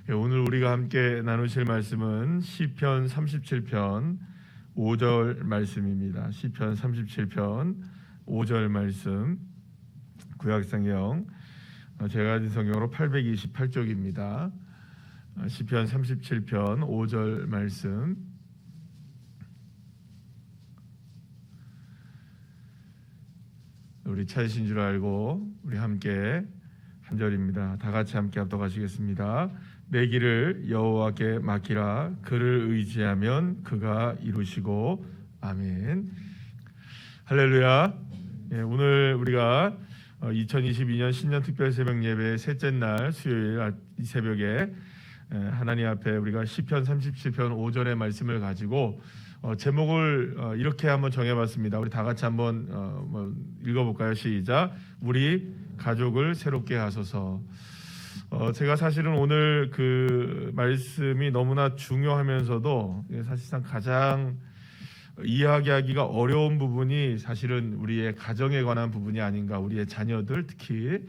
오늘 우리가 함께 나누실 말씀은 시편 37편 5절 말씀입니다. 시편 37편 5절 말씀, 구약성경 제가 가진 성경으로 828쪽입니다. 시편 37편 5절 말씀, 우리 찾으신 줄 알고 우리 함께 한 절입니다. 다 같이 함께 합독하시겠습니다. 내 길을 여호와께 맡기라. 그를 의지하면 그가 이루시고. 아멘. 할렐루야. 오늘 우리가 2022년 신년 특별 새벽 예배 셋째 날 수요일 이 새벽에 하나님 앞에 우리가 시편 37편 5절의 말씀을 가지고 제목을 이렇게 한번 정해봤습니다. 우리 다 같이 한번 읽어볼까요? 시작. 우리 가족을 새롭게 하소서. 제가 사실은 오늘 그 말씀이 너무나 중요하면서도 사실상 가장 이야기하기가 어려운 부분이 사실은 우리의 가정에 관한 부분이 아닌가. 우리의 자녀들, 특히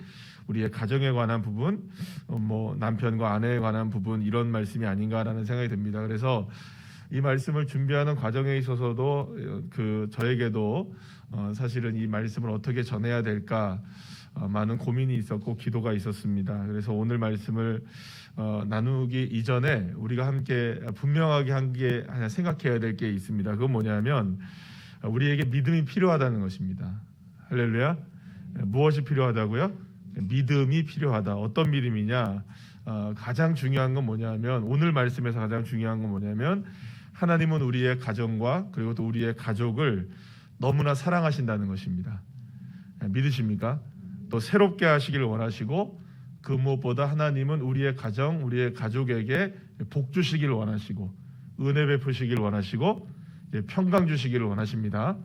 우리의 가정에 관한 부분, 남편과 아내에 관한 부분, 이런 말씀이 아닌가라는 생각이 듭니다. 그래서 이 말씀을 준비하는 과정에 있어서도 저에게도 사실은 이 말씀을 어떻게 전해야 될까 많은 고민이 있었고 기도가 있었습니다. 그래서 오늘 말씀을 나누기 이전에 우리가 함께 분명하게 하나 생각해야 될 게 있습니다. 그건 뭐냐면 우리에게 믿음이 필요하다는 것입니다. 할렐루야. 무엇이 필요하다고요? 믿음이 필요하다. 어떤 믿음이냐? 가장 중요한 건 뭐냐면, 오늘 말씀에서 가장 중요한 건 뭐냐면, 하나님은 우리의 가정과 그리고 또 우리의 가족을 너무나 사랑하신다는 것입니다. 믿으십니까? 또 새롭게 하시기를 원하시고, 그 무엇보다 하나님은 우리의 가정, 우리의 가족에게 복 주시기를 원하시고, 은혜 베푸시기를 원하시고, 평강 주시기를 원하십니다.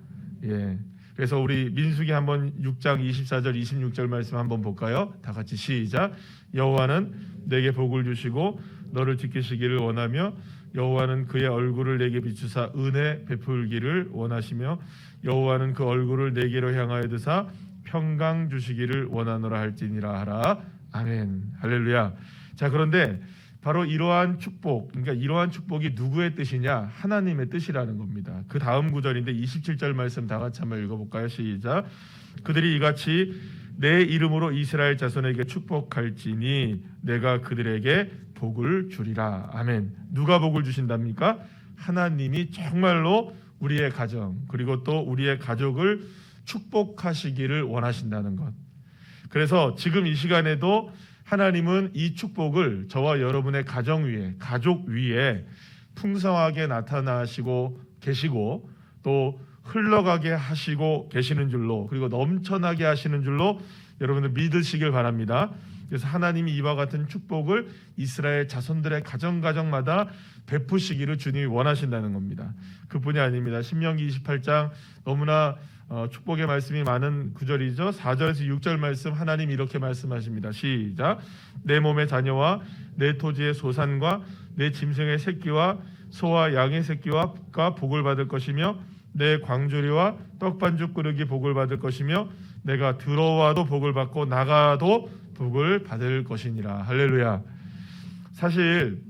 그래서 우리 민수기 한번 6장 24절 26절 말씀 한번 볼까요? 다 같이 시작. 여호와는 내게 복을 주시고 너를 지키시기를 원하며, 여호와는 그의 얼굴을 내게 비추사 은혜 베풀기를 원하시며, 여호와는 그 얼굴을 내게로 향하여 드사 평강 주시기를 원하노라 할지니라 하라. 아멘. 할렐루야. 자, 그런데 바로 이러한 축복, 그러니까 이러한 축복이 누구의 뜻이냐? 하나님의 뜻이라는 겁니다. 그 다음 구절인데 27절 말씀 다 같이 한번 읽어볼까요? 시작. 그들이 이같이 내 이름으로 이스라엘 자손에게 축복할지니 내가 그들에게 복을 주리라. 아멘. 누가 복을 주신답니까? 하나님이 정말로 우리의 가정 그리고 또 우리의 가족을 축복하시기를 원하신다는 것. 그래서 지금 이 시간에도 하나님은 이 축복을 저와 여러분의 가정 위에, 가족 위에 풍성하게 나타나시고 계시고, 또 흘러가게 하시고 계시는 줄로, 그리고 넘쳐나게 하시는 줄로 여러분들 믿으시길 바랍니다. 그래서 하나님이 이와 같은 축복을 이스라엘 자손들의 가정마다 베푸시기를 주님이 원하신다는 겁니다. 그뿐이 아닙니다. 신명기 28장 너무나 축복의 말씀이 많은 구절이죠. 4절에서 6절 말씀, 하나님 이렇게 말씀하십니다. 시작. 내 몸의 자녀와 내 토지의 소산과 내 짐승의 새끼와 소와 양의 새끼와 복을 받을 것이며, 내 광주리와 떡반죽 그릇이 복을 받을 것이며, 내가 들어와도 복을 받고 나가도 복을 받을 것이니라. 할렐루야. 사실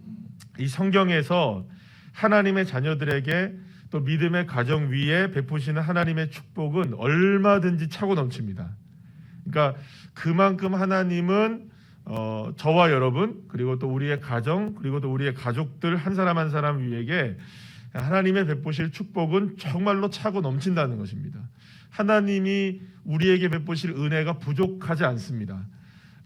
이 성경에서 하나님의 자녀들에게 또 믿음의 가정 위에 베푸시는 하나님의 축복은 얼마든지 차고 넘칩니다. 그러니까 그만큼 하나님은 저와 여러분, 그리고 또 우리의 가정, 그리고 또 우리의 가족들 한 사람 한 사람 위에게 하나님의 베푸실 축복은 정말로 차고 넘친다는 것입니다. 하나님이 우리에게 베푸실 은혜가 부족하지 않습니다.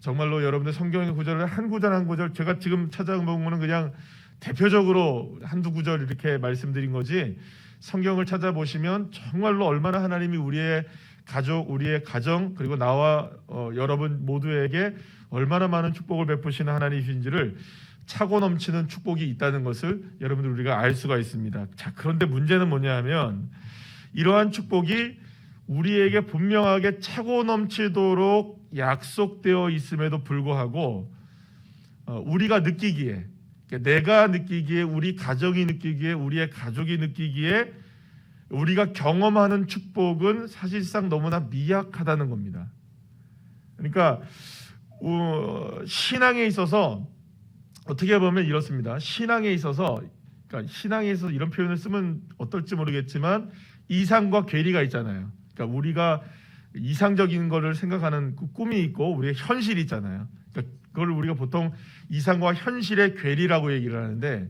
정말로 여러분들 성경의 구절을 한 구절 한 구절, 제가 지금 찾아본 거는 그냥 대표적으로 한두 구절 이렇게 말씀드린 거지, 성경을 찾아보시면 정말로 얼마나 하나님이 우리의 가족, 우리의 가정, 그리고 나와 여러분 모두에게 얼마나 많은 축복을 베푸시는 하나님이신지를 차고 넘치는 축복이 있다는 것을 여러분들 우리가 알 수가 있습니다. 자, 그런데 문제는 뭐냐 하면, 이러한 축복이 우리에게 분명하게 차고 넘치도록 약속되어 있음에도 불구하고 우리가 느끼기에, 내가 느끼기에, 우리 가정이 느끼기에, 우리의 가족이 느끼기에 우리가 경험하는 축복은 사실상 너무나 미약하다는 겁니다. 그러니까 신앙에 있어서 어떻게 보면 이렇습니다. 신앙에 있어서, 그러니까 신앙에 있어서 이런 표현을 쓰면 어떨지 모르겠지만 이상과 괴리가 있잖아요. 그러니까 우리가 이상적인 거를 생각하는 그 꿈이 있고 우리의 현실이 있잖아요. 그러니까 그걸 우리가 보통 이상과 현실의 괴리라고 얘기를 하는데,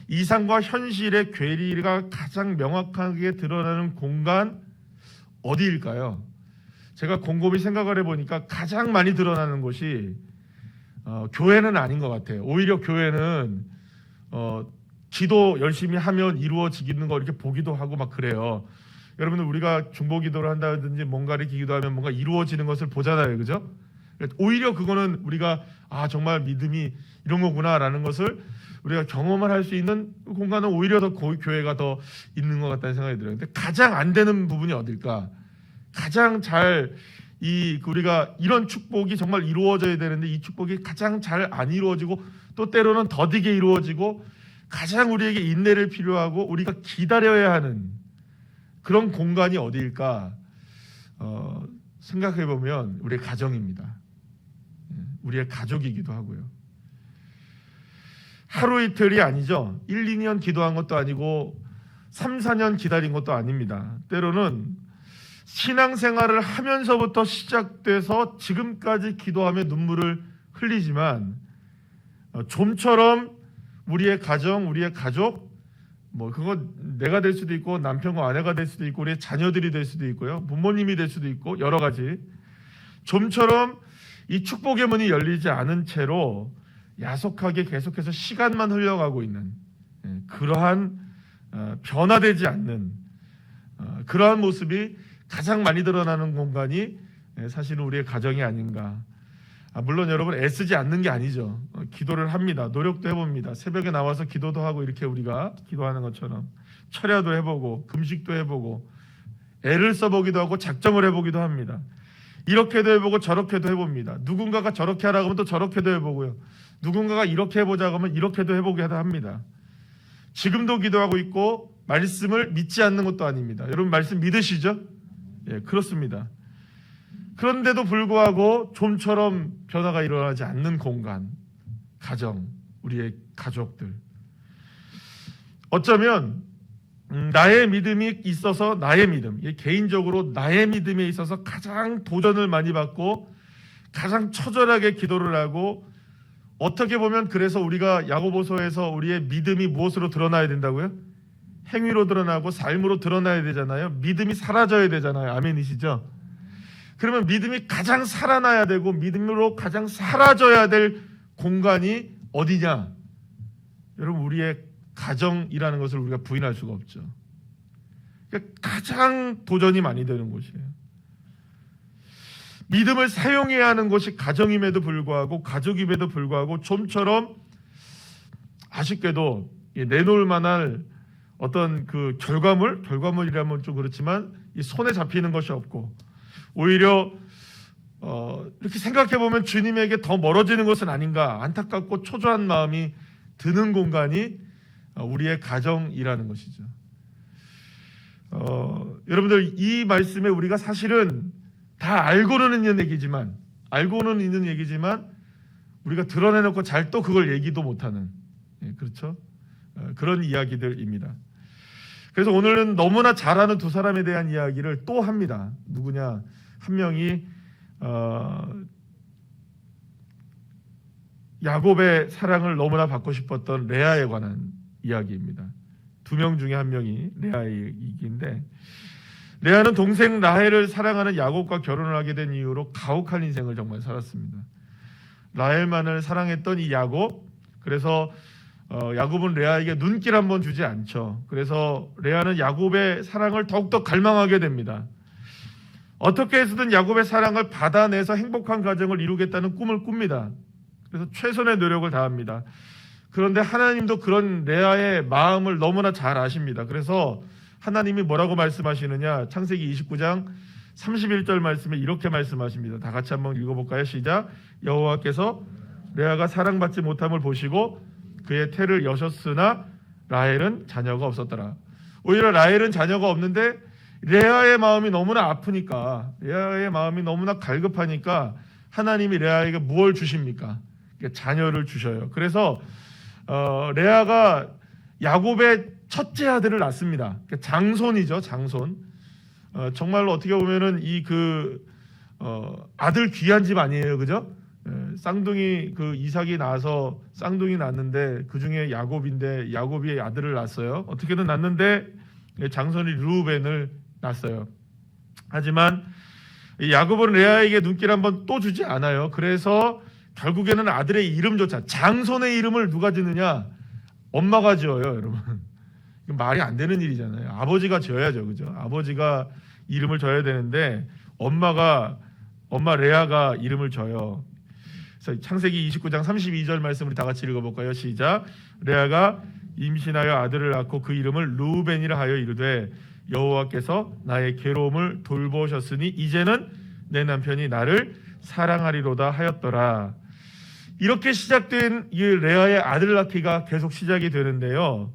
이상과 현실의 괴리가 가장 명확하게 드러나는 공간 어디일까요? 제가 곰곰이 생각을 해보니까 가장 많이 드러나는 곳이 교회는 아닌 것 같아요. 오히려 교회는 기도 열심히 하면 이루어지는 거 이렇게 보기도 하고 막 그래요. 여러분들 우리가 중보기도를 한다든지 뭔가를 기도하면 뭔가 이루어지는 것을 보잖아요, 그죠? 오히려 그거는 우리가 정말 믿음이 이런 거구나라는 것을 우리가 경험을 할 수 있는 공간은 오히려 더 교회가 더 있는 것 같다는 생각이 들어요. 근데 가장 안 되는 부분이 어딜까? 가장 잘 우리가 이런 축복이 정말 이루어져야 되는데 이 축복이 가장 잘 안 이루어지고 또 때로는 더디게 이루어지고 가장 우리에게 인내를 필요하고 우리가 기다려야 하는 그런 공간이 어디일까? 생각해 보면 우리의 가정입니다. 우리의 가족이기도 하고요. 하루 이틀이 아니죠. 1, 2년 기도한 것도 아니고 3, 4년 기다린 것도 아닙니다. 때로는 신앙생활을 하면서부터 시작돼서 지금까지 기도하며 눈물을 흘리지만 좀처럼 우리의 가정, 우리의 가족, 그거 내가 될 수도 있고 남편과 아내가 될 수도 있고 우리의 자녀들이 될 수도 있고요. 부모님이 될 수도 있고 여러 가지. 좀처럼 이 축복의 문이 열리지 않은 채로 야속하게 계속해서 시간만 흘러가고 있는 그러한 변화되지 않는 그러한 모습이 가장 많이 드러나는 공간이 사실은 우리의 가정이 아닌가. 물론 여러분 애쓰지 않는 게 아니죠. 기도를 합니다. 노력도 해봅니다. 새벽에 나와서 기도도 하고 이렇게 우리가 기도하는 것처럼 철야도 해보고 금식도 해보고 애를 써보기도 하고 작정을 해보기도 합니다. 이렇게도 해보고 저렇게도 해봅니다. 누군가가 저렇게 하라고 하면 또 저렇게도 해보고요. 누군가가 이렇게 해보자고 하면 이렇게도 해보기도 합니다. 지금도 기도하고 있고 말씀을 믿지 않는 것도 아닙니다. 여러분 말씀 믿으시죠? 예, 그렇습니다. 그런데도 불구하고 좀처럼 변화가 일어나지 않는 공간, 가정, 우리의 가족들. 어쩌면 나의 믿음이 있어서 나의 믿음, 개인적으로 나의 믿음에 있어서 가장 도전을 많이 받고 가장 처절하게 기도를 하고 어떻게 보면 그래서 우리가 야고보서에서 우리의 믿음이 무엇으로 드러나야 된다고요? 행위로 드러나고 삶으로 드러나야 되잖아요. 믿음이 사라져야 되잖아요. 아멘이시죠? 그러면 믿음이 가장 살아나야 되고 믿음으로 가장 사라져야 될 공간이 어디냐? 여러분 우리의 가정이라는 것을 우리가 부인할 수가 없죠. 그러니까 가장 도전이 많이 되는 곳이에요. 믿음을 사용해야 하는 것이 가정임에도 불구하고 가족임에도 불구하고 좀처럼 아쉽게도 내놓을 만한 어떤 그 결과물이라면 좀 그렇지만 이 손에 잡히는 것이 없고 오히려 이렇게 생각해 보면 주님에게 더 멀어지는 것은 아닌가 안타깝고 초조한 마음이 드는 공간이 우리의 가정이라는 것이죠. 여러분들 이 말씀에 우리가 사실은 다 알고는 있는 얘기지만 우리가 드러내놓고 잘 또 그걸 얘기도 못하는 그렇죠? 그런 이야기들입니다. 그래서 오늘은 너무나 잘 아는 두 사람에 대한 이야기를 또 합니다. 누구냐? 한 명이 야곱의 사랑을 너무나 받고 싶었던 레아에 관한 이야기입니다. 두 명 중에 한 명이 레아의 얘기인데 레아는 동생 라헬을 사랑하는 야곱과 결혼을 하게 된 이유로 가혹한 인생을 정말 살았습니다. 라헬만을 사랑했던 이 야곱, 그래서 야곱은 레아에게 눈길 한번 주지 않죠. 그래서 레아는 야곱의 사랑을 더욱더 갈망하게 됩니다. 어떻게 해서든 야곱의 사랑을 받아내서 행복한 가정을 이루겠다는 꿈을 꿉니다. 그래서 최선의 노력을 다합니다. 그런데 하나님도 그런 레아의 마음을 너무나 잘 아십니다. 그래서 하나님이 뭐라고 말씀하시느냐? 창세기 29장 31절 말씀에 이렇게 말씀하십니다. 다 같이 한번 읽어볼까요? 시작. 여호와께서 레아가 사랑받지 못함을 보시고 그의 태를 여셨으나 라헬은 자녀가 없었더라. 오히려 라헬은 자녀가 없는데 레아의 마음이 너무나 아프니까, 레아의 마음이 너무나 갈급하니까 하나님이 레아에게 무엇을 주십니까? 자녀를 주셔요. 그래서 레아가 야곱의 첫째 아들을 낳습니다. 장손이죠, 장손. 정말로 어떻게 보면은 아들 귀한 집 아니에요, 그죠? 쌍둥이 이삭이 나서 쌍둥이 낳았는데 그 중에 야곱인데 야곱이 아들을 낳았어요. 어떻게든 낳는데 장손이 르우벤을 낳았어요. 하지만 야곱은 레아에게 눈길 한번 또 주지 않아요. 그래서 결국에는 아들의 이름조차, 장손의 이름을 누가 짓느냐? 엄마가 지어요, 여러분. 말이 안 되는 일이잖아요. 아버지가 지어야죠, 그죠? 아버지가 이름을 져야 되는데 엄마 레아가 이름을 져요. 그래서 창세기 29장 32절 말씀 우리 다 같이 읽어볼까요? 시작. 레아가 임신하여 아들을 낳고 그 이름을 르우벤이라 하여 이르되 여호와께서 나의 괴로움을 돌보셨으니 이제는 내 남편이 나를 사랑하리로다 하였더라. 이렇게 시작된 이 레아의 아들 낳기가 계속 시작이 되는데요.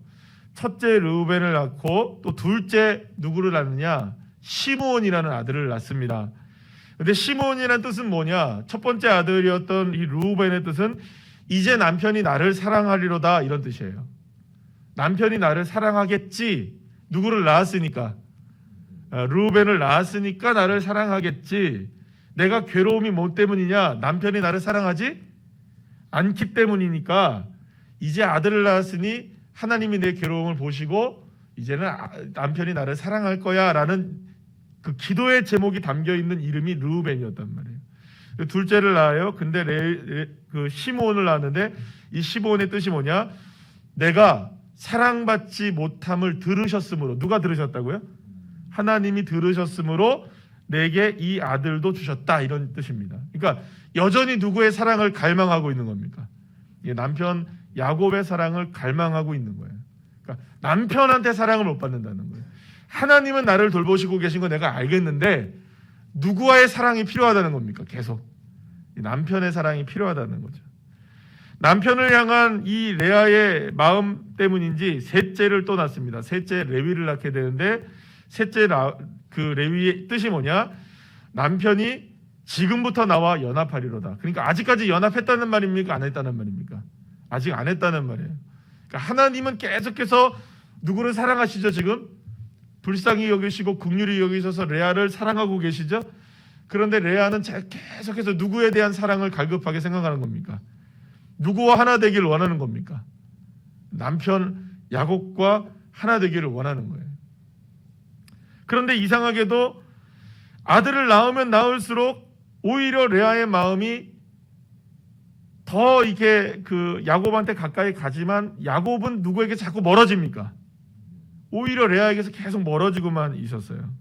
첫째 르우벤을 낳고 또 둘째 누구를 낳느냐? 시므온이라는 아들을 낳습니다. 근데 시므온이라는 뜻은 뭐냐? 첫 번째 아들이었던 이 르우벤의 뜻은 이제 남편이 나를 사랑하리로다, 이런 뜻이에요. 남편이 나를 사랑하겠지. 누구를 낳았으니까, 르우벤을 낳았으니까 나를 사랑하겠지. 내가 괴로움이 뭐 때문이냐? 남편이 나를 사랑하지 않기 때문이니까 이제 아들을 낳았으니 하나님이 내 괴로움을 보시고 이제는 남편이 나를 사랑할 거야 라는 그 기도의 제목이 담겨있는 이름이 르우벤이었단 말이에요. 둘째를 낳아요. 근데 시므온을 낳았는데 이 시므온의 뜻이 뭐냐? 내가 사랑받지 못함을 들으셨으므로. 누가 들으셨다고요? 하나님이 들으셨으므로 내게 이 아들도 주셨다, 이런 뜻입니다. 그러니까 여전히 누구의 사랑을 갈망하고 있는 겁니까? 남편 야곱의 사랑을 갈망하고 있는 거예요. 그러니까 남편한테 사랑을 못 받는다는 거예요. 하나님은 나를 돌보시고 계신 거 내가 알겠는데 누구와의 사랑이 필요하다는 겁니까? 계속 남편의 사랑이 필요하다는 거죠. 남편을 향한 이 레아의 마음 때문인지 셋째를 또 낳습니다. 셋째 레위를 낳게 되는데 셋째 그 레위의 뜻이 뭐냐? 남편이 지금부터 나와 연합하리로다. 그러니까 아직까지 연합했다는 말입니까? 안 했다는 말입니까? 아직 안 했다는 말이에요. 그러니까 하나님은 계속해서 누구를 사랑하시죠? 지금 불쌍히 여기시고 긍휼히 여기셔서 레아를 사랑하고 계시죠? 그런데 레아는 계속해서 누구에 대한 사랑을 갈급하게 생각하는 겁니까? 누구와 하나 되기를 원하는 겁니까? 남편 야곱과 하나 되기를 원하는 거예요. 그런데 이상하게도 아들을 낳으면 낳을수록 오히려 레아의 마음이 더 이게 야곱한테 가까이 가지만 야곱은 누구에게 자꾸 멀어집니까? 오히려 레아에게서 계속 멀어지고만 있었어요.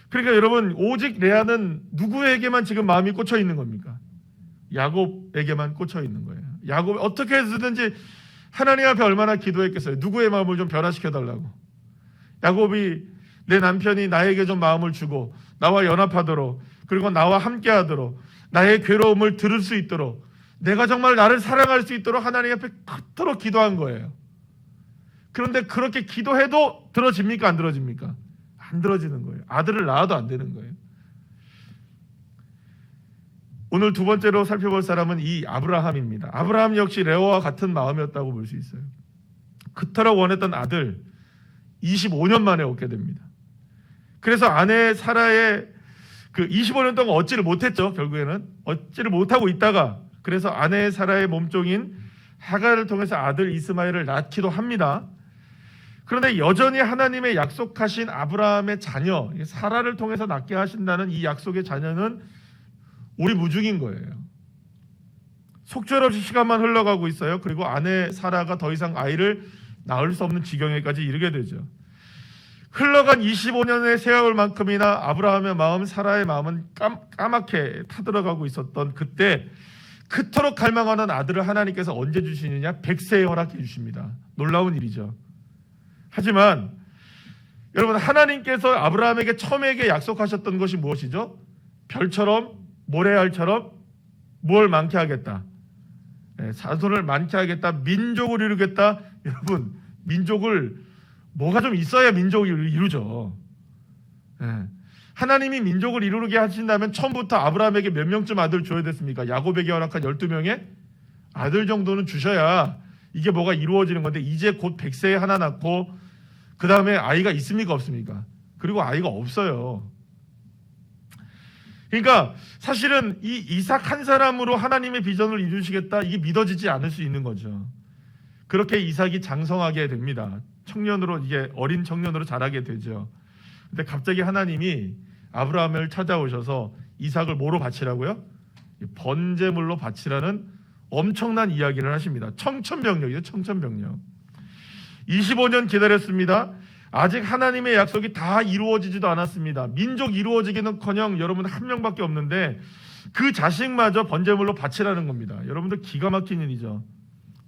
그러니까 여러분, 오직 레아는 누구에게만 지금 마음이 꽂혀 있는 겁니까? 야곱에게만 꽂혀 있는 거예요. 야곱 어떻게 해서든지 하나님 앞에 얼마나 기도했겠어요. 누구의 마음을 좀 변화시켜 달라고. 야곱이 내 남편이 나에게 좀 마음을 주고 나와 연합하도록, 그리고 나와 함께하도록, 나의 괴로움을 들을 수 있도록, 내가 정말 나를 사랑할 수 있도록 하나님 앞에 그토록 기도한 거예요. 그런데 그렇게 기도해도 들어집니까? 안 들어집니까? 안 들어지는 거예요. 아들을 낳아도 안 되는 거예요. 오늘 두 번째로 살펴볼 사람은 이 아브라함입니다. 아브라함 역시 레아와 같은 마음이었다고 볼 수 있어요. 그토록 원했던 아들 25년 만에 얻게 됩니다. 그래서 아내 사라의 25년 동안 얻지를 못했죠. 결국에는 얻지를 못하고 있다가 그래서 아내 사라의 몸종인 하갈을 통해서 아들 이스마엘을 낳기도 합니다. 그런데 여전히 하나님의 약속하신 아브라함의 자녀 사라를 통해서 낳게 하신다는 이 약속의 자녀는 오리무중인 거예요. 속절없이 시간만 흘러가고 있어요. 그리고 아내 사라가 더 이상 아이를 낳을 수 없는 지경에까지 이르게 되죠. 흘러간 25년의 세월만큼이나 아브라함의 마음, 사라의 마음은 까맣게 타들어가고 있었던 그때 그토록 갈망하는 아들을 하나님께서 언제 주시느냐? 100세에 허락해 주십니다. 놀라운 일이죠. 하지만 여러분, 하나님께서 아브라함에게 처음에게 약속하셨던 것이 무엇이죠? 별처럼 모래알처럼 뭘 많게 하겠다. 자손을 많게 하겠다. 민족을 이루겠다. 여러분, 민족을 뭐가 좀 있어야 민족을 이루죠. 하나님이 민족을 이루게 하신다면 처음부터 아브라함에게 몇 명쯤 아들 줘야 됐습니까? 야곱에게 허락한 12명에 아들 정도는 주셔야 이게 뭐가 이루어지는 건데 이제 곧 100세에 하나 낳고 그 다음에 아이가 있습니까 없습니까? 그리고 아이가 없어요. 그러니까 사실은 이 이삭 한 사람으로 하나님의 비전을 이루시겠다, 이게 믿어지지 않을 수 있는 거죠. 그렇게 이삭이 장성하게 됩니다. 청년으로, 이게 어린 청년으로 자라게 되죠. 근데 갑자기 하나님이 아브라함을 찾아오셔서 이삭을 뭐로 바치라고요? 번제물로 바치라는 엄청난 이야기를 하십니다. 청천벽력이죠. 청천벽력. 25년 기다렸습니다. 아직 하나님의 약속이 다 이루어지지도 않았습니다. 민족 이루어지기는커녕 여러분 한 명밖에 없는데 그 자식마저 번제물로 바치라는 겁니다. 여러분들 기가 막힌 일이죠.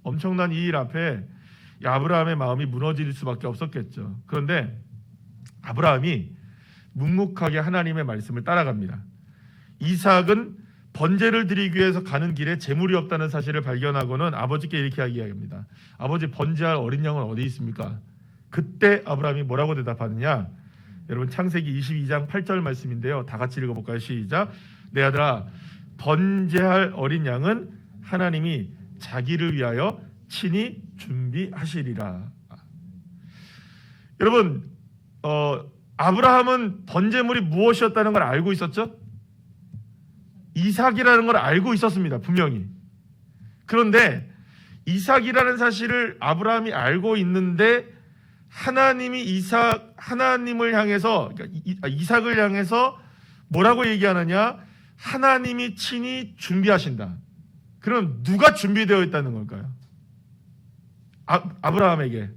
엄청난 이 일 앞에 아브라함의 마음이 무너질 수밖에 없었겠죠. 그런데 아브라함이 묵묵하게 하나님의 말씀을 따라갑니다. 이삭은 번제를 드리기 위해서 가는 길에 재물이 없다는 사실을 발견하고는 아버지께 이렇게 이야기합니다. 아버지, 번제할 어린 양은 어디 있습니까? 그때 아브라함이 뭐라고 대답하느냐? 여러분 창세기 22장 8절 말씀인데요. 다 같이 읽어볼까요? 시작. 내 아들아, 번제할 어린 양은 하나님이 자기를 위하여 친히 준비하시리라. 여러분, 아브라함은 번제물이 무엇이었다는 걸 알고 있었죠? 이삭이라는 걸 알고 있었습니다. 분명히. 그런데 이삭이라는 사실을 아브라함이 알고 있는데 하나님이 하나님을 향해서, 그러니까 이삭을 향해서 뭐라고 얘기하느냐? 하나님이 친히 준비하신다. 그럼 누가 준비되어 있다는 걸까요? 아브라함에게는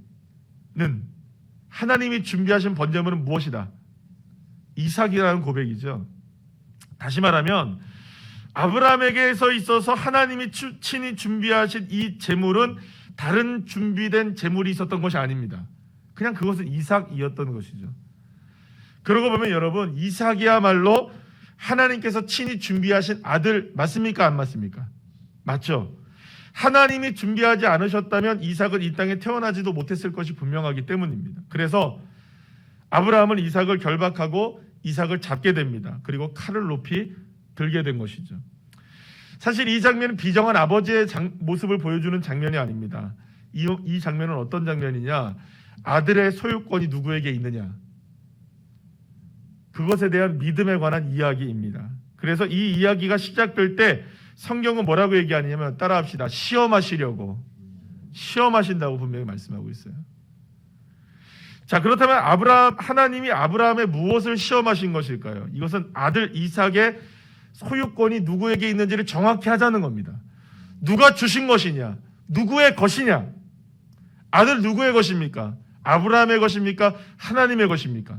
하나님이 준비하신 번제물은 무엇이다? 이삭이라는 고백이죠. 다시 말하면 아브라함에게서 있어서 하나님이 친히 준비하신 이 제물은 다른 준비된 제물이 있었던 것이 아닙니다. 그냥 그것은 이삭이었던 것이죠. 그러고 보면 여러분, 이삭이야말로 하나님께서 친히 준비하신 아들 맞습니까? 안 맞습니까? 맞죠? 하나님이 준비하지 않으셨다면 이삭은 이 땅에 태어나지도 못했을 것이 분명하기 때문입니다. 그래서 아브라함은 이삭을 결박하고 이삭을 잡게 됩니다. 그리고 칼을 높이 들게 된 것이죠. 사실 이 장면은 비정한 아버지의 모습을 보여주는 장면이 아닙니다. 이 장면은 어떤 장면이냐? 아들의 소유권이 누구에게 있느냐? 그것에 대한 믿음에 관한 이야기입니다. 그래서 이 이야기가 시작될 때 성경은 뭐라고 얘기하냐면, 따라합시다. 시험하신다고 분명히 말씀하고 있어요. 자, 그렇다면 하나님이 아브라함의 무엇을 시험하신 것일까요? 이것은 아들 이삭의 소유권이 누구에게 있는지를 정확히 하자는 겁니다. 누가 주신 것이냐? 누구의 것이냐? 아들 누구의 것입니까? 아브라함의 것입니까? 하나님의 것입니까?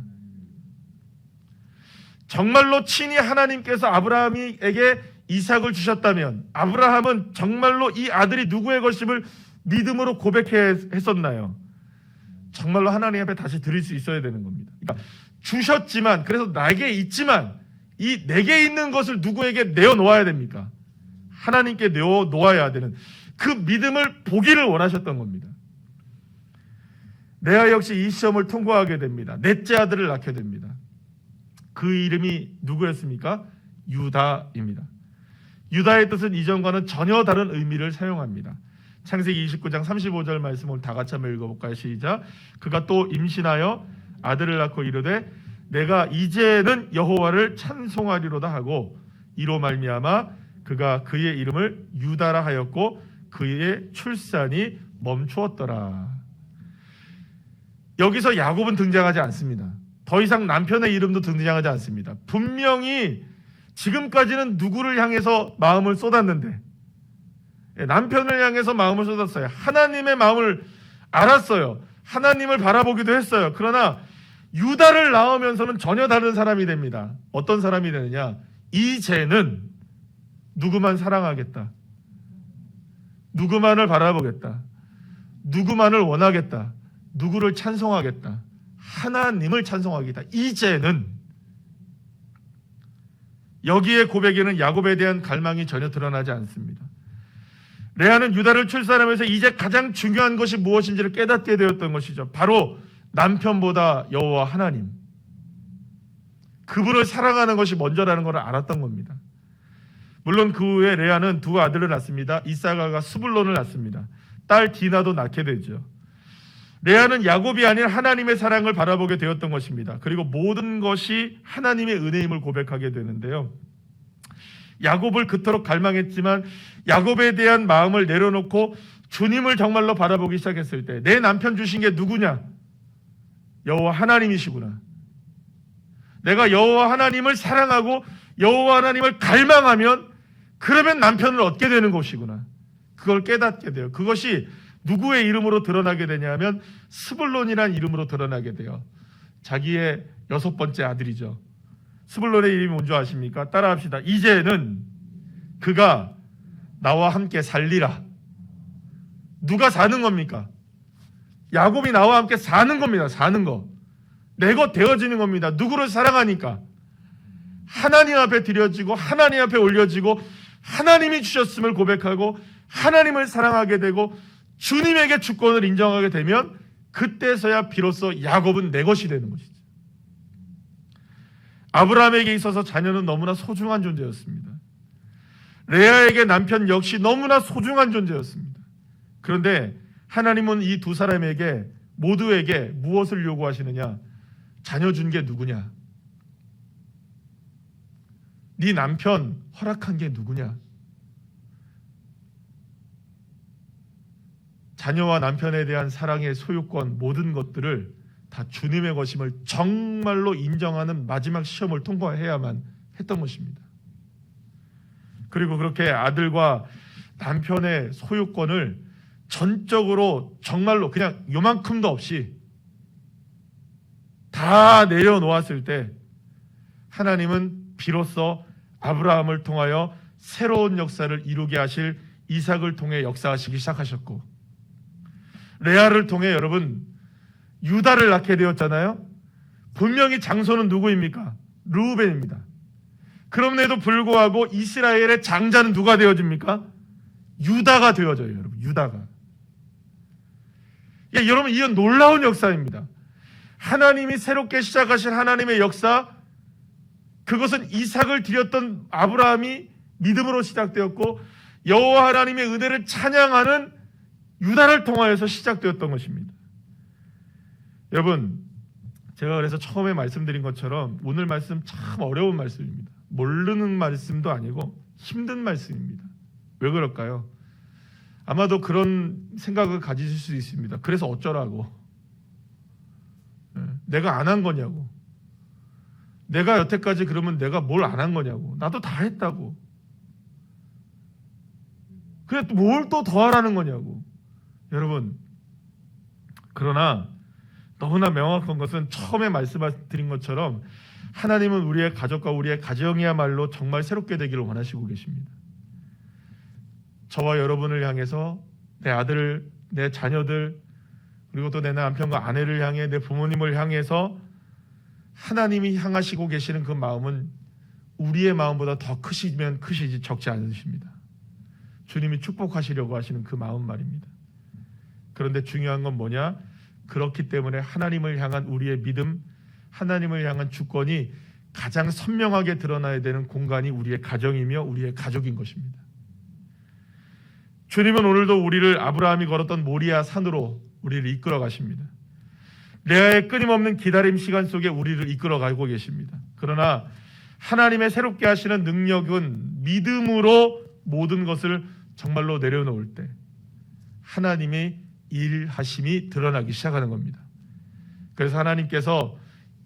정말로 친히 하나님께서 아브라함에게 이삭을 주셨다면 아브라함은 정말로 이 아들이 누구의 것임을 믿음으로 고백했었나요? 정말로 하나님 앞에 다시 드릴 수 있어야 되는 겁니다. 그러니까 주셨지만, 그래서 나에게 있지만 이 내게 있는 것을 누구에게 내어놓아야 됩니까? 하나님께 내어놓아야 되는 그 믿음을 보기를 원하셨던 겁니다. 레아 역시 이 시험을 통과하게 됩니다. 넷째 아들을 낳게 됩니다. 그 이름이 누구였습니까? 유다입니다. 유다의 뜻은 이전과는 전혀 다른 의미를 사용합니다. 창세기 29장 35절 말씀을 다 같이 한번 읽어볼까요? 시작. 그가 또 임신하여 아들을 낳고 이르되 내가 이제는 여호와를 찬송하리로다 하고 이로 말미암아 그가 그의 이름을 유다라 하였고 그의 출산이 멈추었더라. 여기서 야곱은 등장하지 않습니다. 더 이상 남편의 이름도 등장하지 않습니다. 분명히 지금까지는 누구를 향해서 마음을 쏟았는데, 남편을 향해서 마음을 쏟았어요. 하나님의 마음을 알았어요. 하나님을 바라보기도 했어요. 그러나 유다를 낳으면서는 전혀 다른 사람이 됩니다. 어떤 사람이 되느냐? 이제는 누구만 사랑하겠다, 누구만을 바라보겠다, 누구만을 원하겠다, 누구를 찬송하겠다, 하나님을 찬송하겠다. 이제는. 여기에 고백에는 야곱에 대한 갈망이 전혀 드러나지 않습니다. 레아는 유다를 출산하면서 이제 가장 중요한 것이 무엇인지를 깨닫게 되었던 것이죠. 바로 남편보다 여호와 하나님, 그분을 사랑하는 것이 먼저라는 것을 알았던 겁니다. 물론 그 후에 레아는 두 아들을 낳습니다. 이사가가 스불론을 낳습니다. 딸 디나도 낳게 되죠. 레아는 야곱이 아닌 하나님의 사랑을 바라보게 되었던 것입니다. 그리고 모든 것이 하나님의 은혜임을 고백하게 되는데요. 야곱을 그토록 갈망했지만 야곱에 대한 마음을 내려놓고 주님을 정말로 바라보기 시작했을 때 내 남편 주신 게 누구냐? 여호와 하나님이시구나. 내가 여호와 하나님을 사랑하고 여호와 하나님을 갈망하면 그러면 남편을 얻게 되는 것이구나. 그걸 깨닫게 돼요. 그것이 누구의 이름으로 드러나게 되냐면 스불론이라는 이름으로 드러나게 돼요. 자기의 6번째 아들이죠. 스불론의 이름이 뭔지 아십니까? 따라합시다. 이제는 그가 나와 함께 살리라. 누가 사는 겁니까? 야곱이 나와 함께 사는 겁니다. 사는 거. 내 것 되어지는 겁니다. 누구를 사랑하니까? 하나님 앞에 드려지고 하나님 앞에 올려지고 하나님이 주셨음을 고백하고 하나님을 사랑하게 되고 주님에게 주권을 인정하게 되면 그때서야 비로소 야곱은 내 것이 되는 것이죠. 아브라함에게 있어서 자녀는 너무나 소중한 존재였습니다. 레아에게 남편 역시 너무나 소중한 존재였습니다. 그런데 하나님은 이 두 사람에게 모두에게 무엇을 요구하시느냐? 자녀 준 게 누구냐? 네 남편 허락한 게 누구냐? 자녀와 남편에 대한 사랑의 소유권 모든 것들을 다 주님의 것임을 정말로 인정하는 마지막 시험을 통과해야만 했던 것입니다. 그리고 그렇게 아들과 남편의 소유권을 전적으로 정말로 그냥 요만큼도 없이 다 내려놓았을 때 하나님은 비로소 아브라함을 통하여 새로운 역사를 이루게 하실 이삭을 통해 역사하시기 시작하셨고, 레아를 통해 여러분 유다를 낳게 되었잖아요. 분명히 장소는 누구입니까? 르우벤입니다. 그럼에도 불구하고 이스라엘의 장자는 누가 되어집니까? 유다가 되어져요. 여러분, 유다가. 예, 여러분, 이건 놀라운 역사입니다. 하나님이 새롭게 시작하신 하나님의 역사, 그것은 이삭을 드렸던 아브라함이 믿음으로 시작되었고 여호와 하나님의 은혜를 찬양하는 유다를 통하여서 시작되었던 것입니다. 여러분, 제가 그래서 처음에 말씀드린 것처럼 오늘 말씀 참 어려운 말씀입니다. 모르는 말씀도 아니고 힘든 말씀입니다. 왜 그럴까요? 아마도 그런 생각을 가지실 수 있습니다. 그래서 어쩌라고? 내가 안 한 거냐고? 내가 여태까지 그러면 내가 뭘 안 한 거냐고? 나도 다 했다고. 그래 뭘 또 더 하라는 거냐고? 여러분, 그러나 너무나 명확한 것은 처음에 말씀드린 것처럼 하나님은 우리의 가족과 우리의 가정이야말로 정말 새롭게 되기를 원하시고 계십니다. 저와 여러분을 향해서, 내 아들, 내 자녀들, 그리고 또 내 남편과 아내를 향해, 내 부모님을 향해서 하나님이 향하시고 계시는 그 마음은 우리의 마음보다 더 크시면 크시지 적지 않으십니다. 주님이 축복하시려고 하시는 그 마음 말입니다. 그런데 중요한 건 뭐냐? 그렇기 때문에 하나님을 향한 우리의 믿음, 하나님을 향한 주권이 가장 선명하게 드러나야 되는 공간이 우리의 가정이며 우리의 가족인 것입니다. 주님은 오늘도 우리를 아브라함이 걸었던 모리아 산으로 우리를 이끌어 가십니다. 레아의 끊임없는 기다림 시간 속에 우리를 이끌어 가고 계십니다. 그러나 하나님의 새롭게 하시는 능력은 믿음으로 모든 것을 정말로 내려놓을 때 하나님의 일하심이 드러나기 시작하는 겁니다. 그래서 하나님께서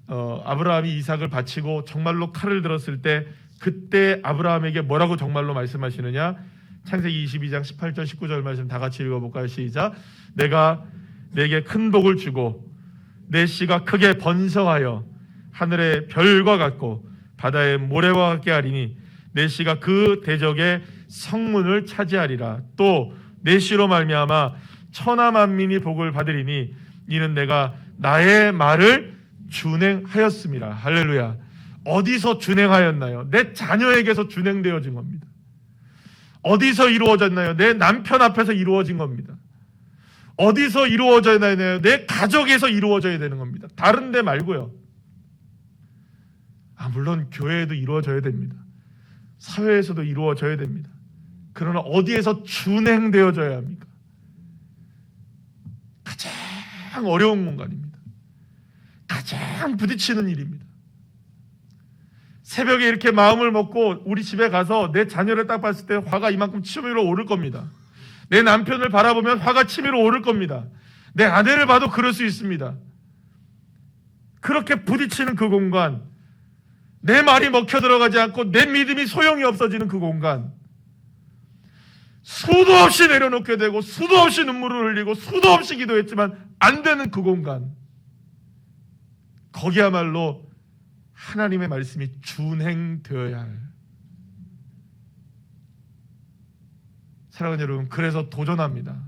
아브라함이 이삭을 바치고 정말로 칼을 들었을 때 그때 아브라함에게 뭐라고 정말로 말씀하시느냐? 창세기 22장 18절 19절 말씀 다 같이 읽어볼까요? 시작. 내가 내게 큰 복을 주고 내 씨가 크게 번성하여 하늘의 별과 같고 바다의 모래와 같게 하리니 내 씨가 그 대적의 성문을 차지하리라. 또 내 씨로 말미암아 천하 만민이 복을 받으리니 이는 내가 나의 말을 준행하였음이라. 할렐루야. 어디서 준행하였나요? 내 자녀에게서 준행되어진 겁니다. 어디서 이루어졌나요? 내 남편 앞에서 이루어진 겁니다. 어디서 이루어져야 되나요? 내 가족에서 이루어져야 되는 겁니다. 다른 데 말고요. 물론 교회에도 이루어져야 됩니다. 사회에서도 이루어져야 됩니다. 그러나 어디에서 준행되어져야 합니까? 가장 어려운 공간입니다. 가장 부딪히는 일입니다. 새벽에 이렇게 마음을 먹고 우리 집에 가서 내 자녀를 딱 봤을 때 화가 이만큼 치밀어 오를 겁니다. 내 남편을 바라보면 화가 치밀어 오를 겁니다. 내 아내를 봐도 그럴 수 있습니다. 그렇게 부딪히는 그 공간, 내 말이 먹혀 들어가지 않고 내 믿음이 소용이 없어지는 그 공간, 수도 없이 내려놓게 되고 수도 없이 눈물을 흘리고 수도 없이 기도했지만 안 되는 그 공간, 거기야말로 하나님의 말씀이 준행되어야 할, 사랑하는 여러분, 그래서 도전합니다.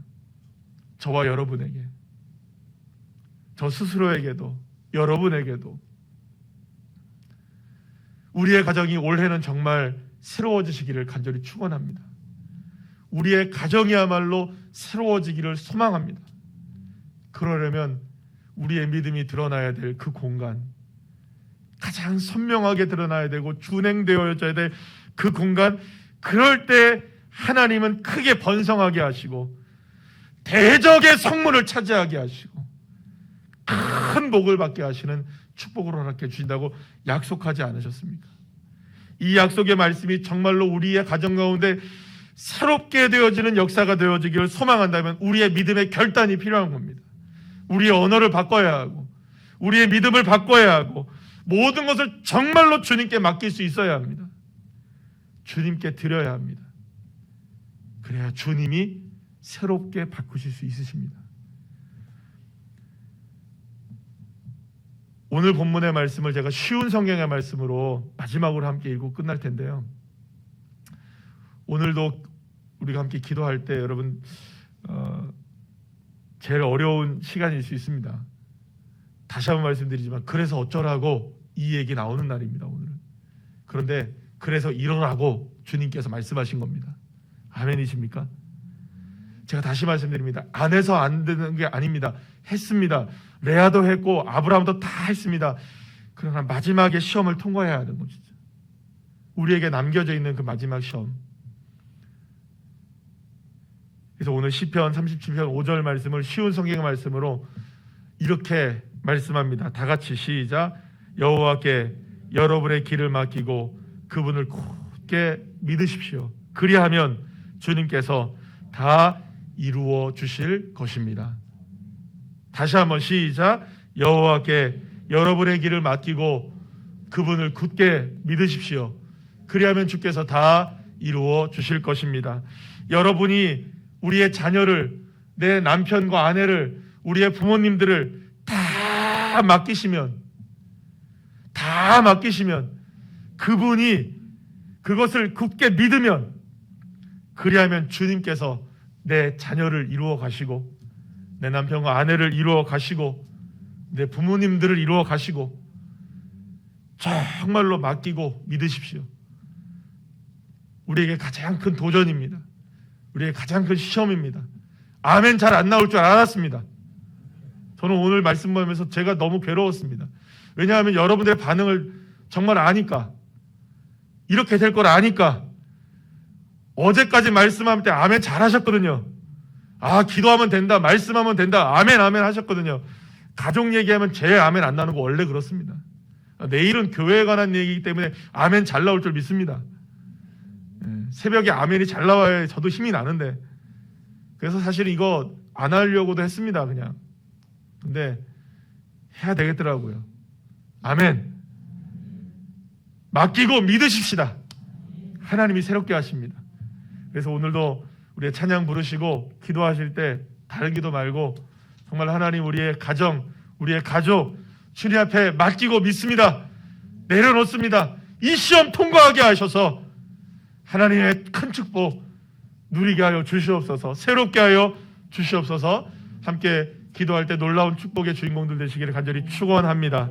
저와 여러분에게, 저 스스로에게도, 여러분에게도 우리의 가정이 올해는 정말 새로워지시기를 간절히 축원합니다. 우리의 가정이야말로 새로워지기를 소망합니다. 그러려면 우리의 믿음이 드러나야 될 그 공간, 가장 선명하게 드러나야 되고 준행되어져야 될 그 공간, 그럴 때 하나님은 크게 번성하게 하시고 대적의 성문을 차지하게 하시고 큰 복을 받게 하시는 축복을 허락해 주신다고 약속하지 않으셨습니까? 이 약속의 말씀이 정말로 우리의 가정 가운데 새롭게 되어지는 역사가 되어지기를 소망한다면 우리의 믿음의 결단이 필요한 겁니다. 우리의 언어를 바꿔야 하고 우리의 믿음을 바꿔야 하고 모든 것을 정말로 주님께 맡길 수 있어야 합니다. 주님께 드려야 합니다. 그래야 주님이 새롭게 바꾸실 수 있으십니다. 오늘 본문의 말씀을 제가 쉬운 성경의 말씀으로 마지막으로 함께 읽고 끝날 텐데요. 오늘도 우리가 함께 기도할 때 여러분 제일 어려운 시간일 수 있습니다. 다시 한번 말씀드리지만 그래서 어쩌라고 이 얘기 나오는 날입니다. 오늘은. 그런데 그래서 이러라고 주님께서 말씀하신 겁니다. 아멘이십니까? 제가 다시 말씀드립니다. 안 해서 안 되는 게 아닙니다. 했습니다. 레아도 했고 아브라함도 다 했습니다. 그러나 마지막에 시험을 통과해야 하는 것이죠. 우리에게 남겨져 있는 그 마지막 시험. 그래서 오늘 시편 37편 5절 말씀을 쉬운 성경의 말씀으로 이렇게 말씀합니다. 다 같이 시작. 여호와께 여러분의 길을 맡기고 그분을 굳게 믿으십시오. 그리하면 주님께서 다 이루어 주실 것입니다. 다시 한번 시작. 여호와께 여러분의 길을 맡기고 그분을 굳게 믿으십시오. 그리하면 주께서 다 이루어 주실 것입니다. 여러분이 우리의 자녀를, 내 남편과 아내를, 우리의 부모님들을 다 맡기시면 그분이 그것을 굳게 믿으면 그리하면 주님께서 내 자녀를 이루어 가시고 내 남편과 아내를 이루어 가시고 내 부모님들을 이루어 가시고 정말로 맡기고 믿으십시오. 우리에게 가장 큰 도전입니다. 우리에게 가장 큰 시험입니다. 아멘 잘 안 나올 줄 알았습니다. 저는 오늘 말씀 보면서 제가 너무 괴로웠습니다. 왜냐하면 여러분들의 반응을 정말 아니까, 이렇게 될 걸 아니까 어제까지 말씀할 때 아멘 잘 하셨거든요. 아, 기도하면 된다, 말씀하면 된다, 아멘 아멘 하셨거든요. 가족 얘기하면 제 아멘 안 나는 거 원래 그렇습니다. 내일은 교회에 관한 얘기이기 때문에 아멘 잘 나올 줄 믿습니다. 새벽에 아멘이 잘 나와야 저도 힘이 나는데, 그래서 사실 이거 안 하려고도 했습니다. 그냥. 근데 해야 되겠더라고요. 아멘. 맡기고 믿으십시다. 하나님이 새롭게 하십니다. 그래서 오늘도 우리의 찬양 부르시고 기도하실 때 다른 기도 말고 정말 하나님 우리의 가정, 우리의 가족 주님 앞에 맡기고 믿습니다. 내려놓습니다. 이 시험 통과하게 하셔서 하나님의 큰 축복 누리게 하여 주시옵소서. 새롭게 하여 주시옵소서. 함께 기도할 때 놀라운 축복의 주인공들 되시기를 간절히 축원합니다.